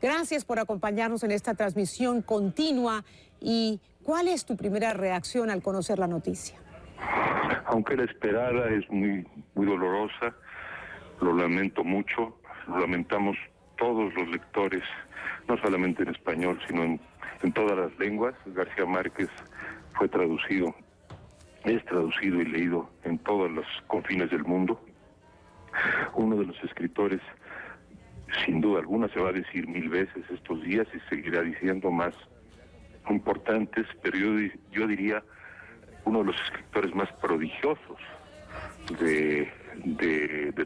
Gracias por acompañarnos en esta transmisión continua. ¿Y cuál es tu primera reacción al conocer la noticia? Aunque la esperada es muy dolorosa, lo lamento mucho, lo lamentamos todos los lectores, no solamente en español, sino en todas las lenguas. García Márquez fue traducido, es traducido y leído en todos los confines del mundo. Uno de los escritores, sin duda alguna, se va a decir 1000 veces estos días y seguirá diciendo más importantes, pero yo diría uno de los escritores más prodigiosos de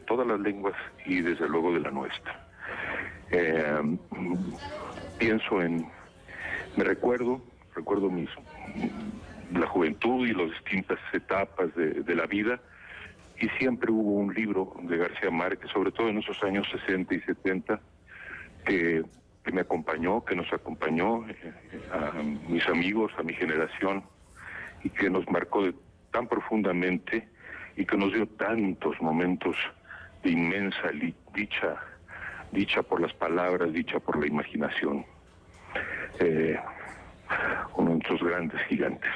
todas las lenguas y desde luego de la nuestra. Recuerdo la juventud y las distintas etapas de la vida, y siempre hubo un libro de García Márquez, sobre todo en esos años 60 y 70, que me acompañó, que nos acompañó a mis amigos, a mi generación, y que nos marcó tan profundamente y que nos dio tantos momentos de inmensa dicha por las palabras, dicha por la imaginación. Uno de nuestros grandes gigantes.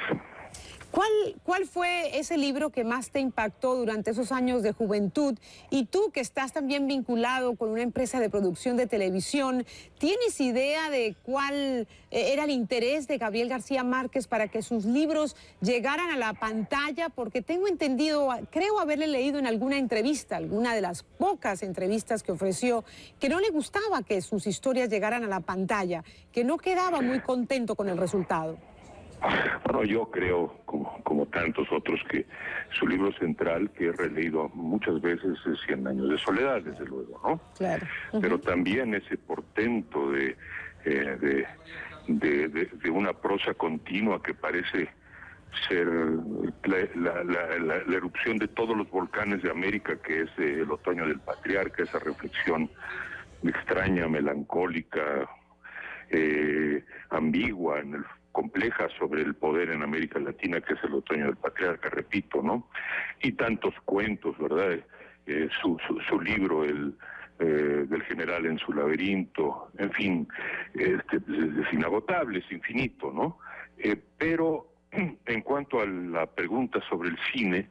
¿Cuál fue ese libro que más te impactó durante esos años de juventud? Y tú, que estás también vinculado con una empresa de producción de televisión, ¿tienes idea de cuál era el interés de Gabriel García Márquez para que sus libros llegaran a la pantalla? Porque tengo entendido, creo haberle leído en alguna entrevista, alguna de las pocas entrevistas que ofreció, que no le gustaba que sus historias llegaran a la pantalla, que no quedaba muy contento con el resultado. Bueno, yo creo, como tantos otros, que su libro central, que he releído muchas veces, es 100 años de soledad, desde luego, ¿no? Claro. Pero también ese portento de una prosa continua que parece ser la erupción de todos los volcanes de América, que es el otoño del patriarca, esa reflexión extraña, melancólica, ambigua, compleja sobre el poder en América Latina, que es el otoño del patriarca, repito, ¿no? Y tantos cuentos, ¿verdad? Su libro, del general en su laberinto, en fin, es inagotable, es infinito, ¿no? Pero en cuanto a la pregunta sobre el cine,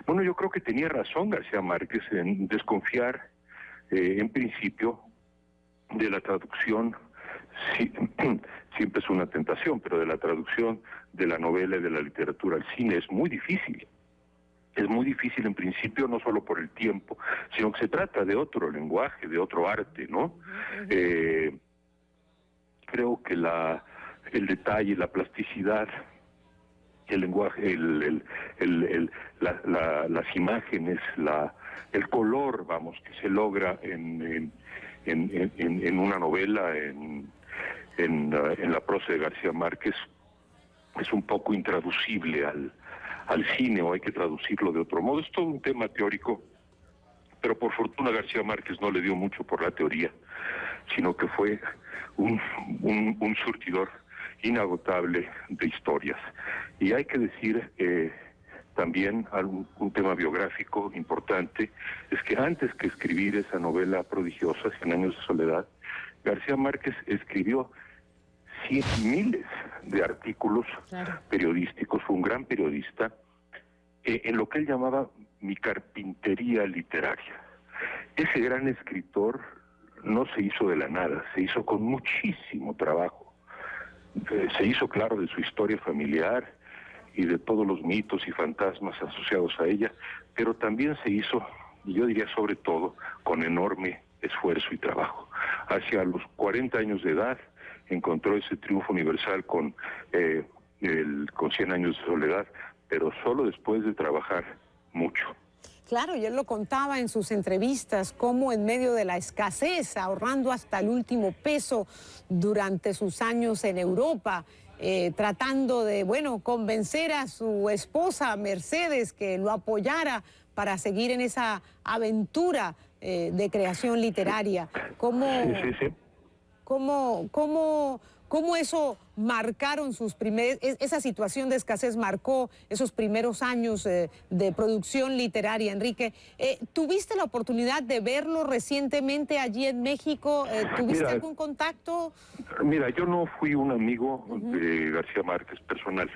bueno, yo creo que tenía razón García Márquez en desconfiar, en principio, de la traducción. Sí, siempre es una tentación, pero de la traducción de la novela y de la literatura al cine es muy difícil. Es muy difícil en principio, no solo por el tiempo, sino que se trata de otro lenguaje, de otro arte, ¿no? Creo que el detalle, la plasticidad, el lenguaje, las imágenes, el color, vamos, que se logra en una novela, en la prosa de García Márquez, es un poco intraducible al cine, o hay que traducirlo de otro modo. Es todo un tema teórico, pero por fortuna García Márquez no le dio mucho por la teoría, sino que fue un surtidor inagotable de historias. Y hay que decir también un tema biográfico importante, es que antes que escribir esa novela prodigiosa, 100 años de soledad, García Márquez escribió miles de artículos periodísticos, fue un gran periodista, en lo que él llamaba mi carpintería literaria. Ese gran escritor no se hizo de la nada, se hizo con muchísimo trabajo. Se hizo, claro, de su historia familiar y de todos los mitos y fantasmas asociados a ella, pero también se hizo, y yo diría sobre todo, con enorme esfuerzo y trabajo. Hacia los 40 años de edad encontró ese triunfo universal con 100 años de soledad, pero solo después de trabajar mucho. Claro, y él lo contaba en sus entrevistas, cómo en medio de la escasez, ahorrando hasta el último peso durante sus años en Europa, tratando de, bueno, convencer a su esposa Mercedes que lo apoyara para seguir en esa aventura ¿de creación literaria? ¿Cómo cómo eso marcaron esa situación de escasez marcó esos primeros años de producción literaria, Enrique. ¿Tuviste la oportunidad de verlo recientemente allí en México? ¿Tuviste algún contacto? Mira, yo no fui un amigo de García Márquez personal.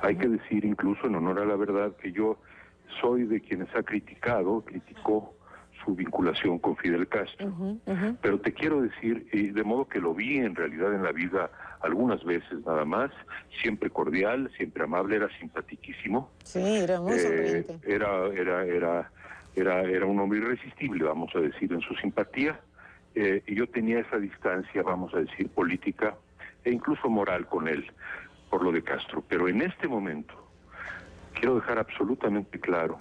Hay que decir, incluso en honor a la verdad, que yo soy de quienes criticó su vinculación con Fidel Castro. Pero te quiero decir, de modo que lo vi en realidad en la vida algunas veces nada más, siempre cordial, siempre amable, era simpaticísimo. Sí, era muy sonriente. Era un hombre irresistible, vamos a decir, en su simpatía. Y yo tenía esa distancia, vamos a decir, política e incluso moral con él, por lo de Castro. Pero en este momento, quiero dejar absolutamente claro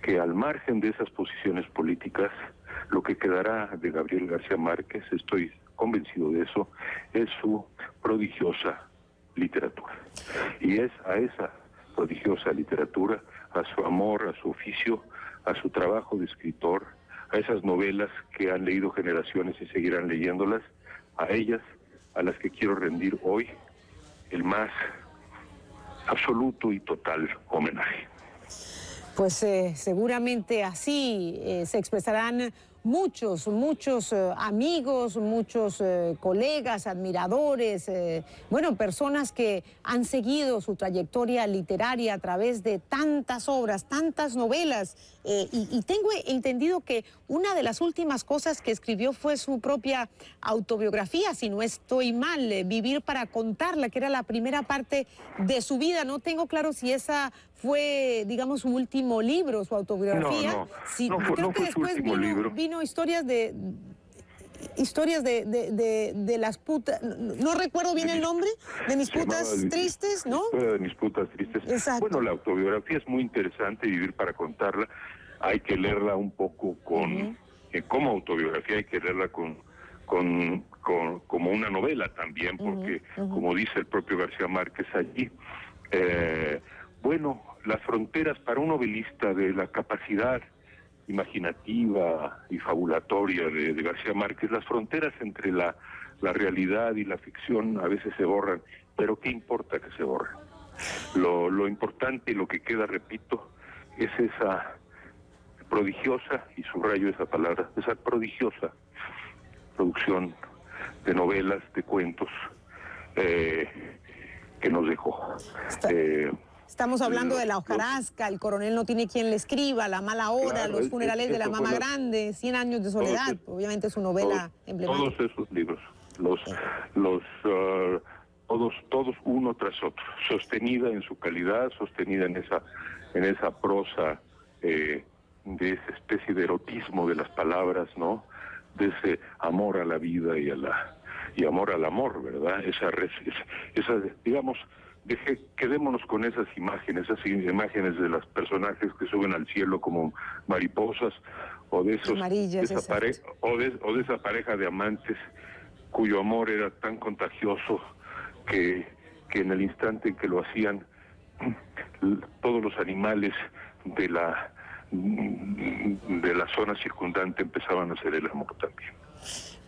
que al margen de esas posiciones políticas, lo que quedará de Gabriel García Márquez, estoy convencido de eso, es su prodigiosa literatura. Y es a esa prodigiosa literatura, a su amor, a su oficio, a su trabajo de escritor, a esas novelas que han leído generaciones y seguirán leyéndolas, a ellas a las que quiero rendir hoy el más absoluto y total homenaje. Pues seguramente así se expresarán muchos amigos, muchos colegas, admiradores, bueno, personas que han seguido su trayectoria literaria a través de tantas obras, tantas novelas. Y tengo entendido que una de las últimas cosas que escribió fue su propia autobiografía, si no estoy mal, Vivir para contarla, que era la primera parte de su vida. No tengo claro si esa fue, digamos, su último libro, su autobiografía. Creo que después vino historias de las putas, no recuerdo bien el nombre, de mis putas tristes, ¿no? De mis putas tristes. Exacto. Bueno, la autobiografía es muy interesante, Vivir para contarla. Hay que leerla un poco como autobiografía, hay que leerla como una novela también, porque como dice el propio García Márquez allí, bueno, las fronteras para un novelista de la capacidad imaginativa y fabulatoria de García Márquez, las fronteras entre la realidad y la ficción a veces se borran, pero ¿qué importa que se borren? Lo importante y lo que queda, repito, es esa prodigiosa, y subrayo esa palabra, esa prodigiosa producción de novelas, de cuentos que nos dejó. Estamos hablando de La hojarasca, El coronel no tiene quien le escriba, La mala hora, claro, Los funerales de la mamá grande, 100 años de soledad, obviamente es su novela emblemática. Todos esos libros, todos uno tras otro, sostenida en su calidad, sostenida en esa prosa de esa especie de erotismo de las palabras, ¿no? De ese amor a la vida y amor al amor, ¿verdad? Esa digamos, quedémonos con esas imágenes de los personajes que suben al cielo como mariposas, o de esa pareja de amantes cuyo amor era tan contagioso que en el instante en que lo hacían, todos los animales de la zona circundante empezaban a hacer el amor también.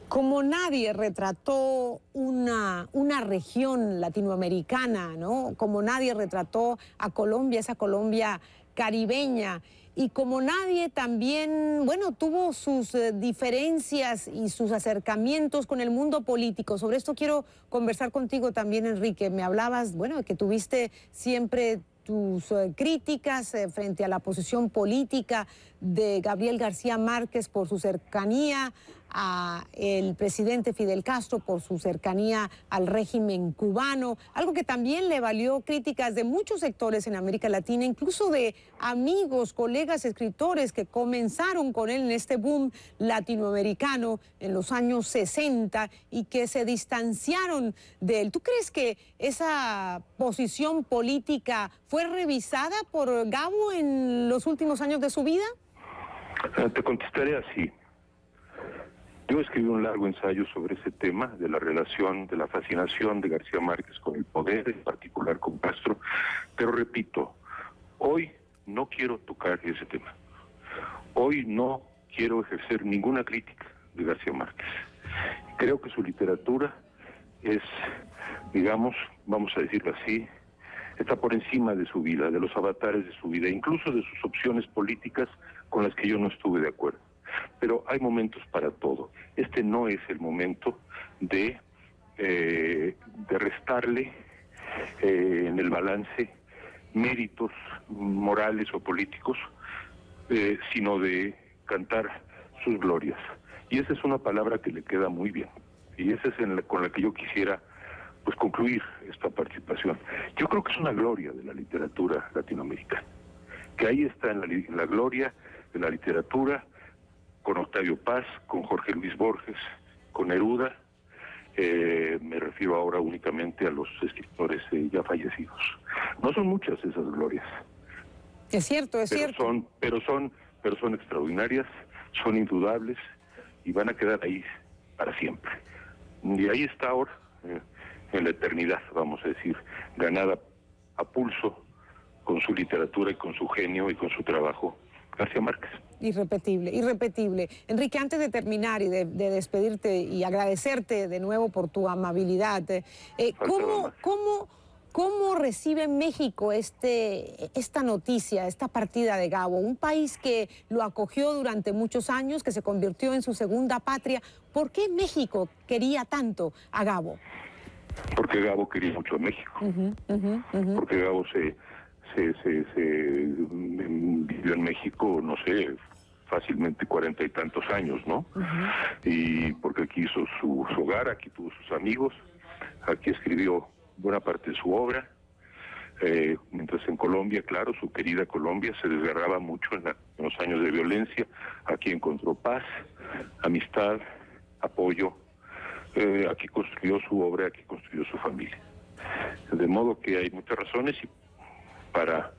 Como nadie retrató una región latinoamericana, ¿no? Como nadie retrató a Colombia, esa Colombia caribeña, y como nadie también, bueno, tuvo sus diferencias y sus acercamientos con el mundo político. Sobre esto quiero conversar contigo también, Enrique. Me hablabas, bueno, que tuviste siempre tus críticas frente a la posición política de Gabriel García Márquez por su cercanía a el presidente Fidel Castro, por su cercanía al régimen cubano, algo que también le valió críticas de muchos sectores en América Latina, incluso de amigos, colegas, escritores que comenzaron con él en este boom latinoamericano en los años 60 y que se distanciaron de él. ¿Tú crees que esa posición política fue revisada por Gabo en los últimos años de su vida? Te contestaré así. Yo escribí un largo ensayo sobre ese tema, de la relación, de la fascinación de García Márquez con el poder, en particular con Castro, pero repito, hoy no quiero tocar ese tema. Hoy no quiero ejercer ninguna crítica de García Márquez. Creo que su literatura es, digamos, vamos a decirlo así, está por encima de su vida, de los avatares de su vida, incluso de sus opciones políticas con las que yo no estuve de acuerdo. Pero hay momentos para todo. Este no es el momento de restarle en el balance méritos morales o políticos, sino de cantar sus glorias. Y esa es una palabra que le queda muy bien. Y esa es con la que yo quisiera pues concluir esta participación. Yo creo que es una gloria de la literatura latinoamericana, que ahí está en la gloria de la literatura, con Octavio Paz, con Jorge Luis Borges, con Neruda. Me refiero ahora únicamente a los escritores ya fallecidos. No son muchas esas glorias. Es cierto, es cierto. Pero son extraordinarias, son indudables y van a quedar ahí para siempre. Y ahí está ahora, en la eternidad, vamos a decir, ganada a pulso con su literatura y con su genio y con su trabajo, García Márquez. Irrepetible, irrepetible. Enrique, antes de terminar y de despedirte y agradecerte de nuevo por tu amabilidad, ¿cómo recibe México esta noticia, esta partida de Gabo? Un país que lo acogió durante muchos años, que se convirtió en su segunda patria. ¿Por qué México quería tanto a Gabo? Porque Gabo quería mucho a México. Porque Gabo vivió en México, no sé, fácilmente 40 y tantos años, ¿no? Y porque aquí hizo su hogar, aquí tuvo sus amigos, aquí escribió buena parte de su obra, mientras en Colombia, claro, su querida Colombia se desgarraba mucho en los años de violencia. Aquí encontró paz, amistad, apoyo. Aquí construyó su obra, aquí construyó su familia. De modo que hay muchas razones para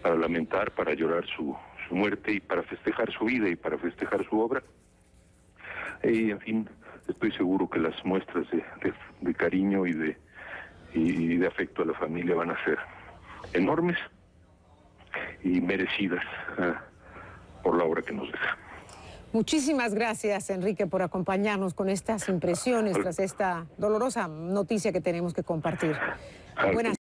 lamentar, para llorar su muerte y para festejar su vida y para festejar su obra. Y en fin, estoy seguro que las muestras de cariño y de afecto a la familia van a ser enormes y merecidas por la obra que nos deja. Muchísimas gracias, Enrique, por acompañarnos con estas impresiones tras esta dolorosa noticia que tenemos que compartir. Buenas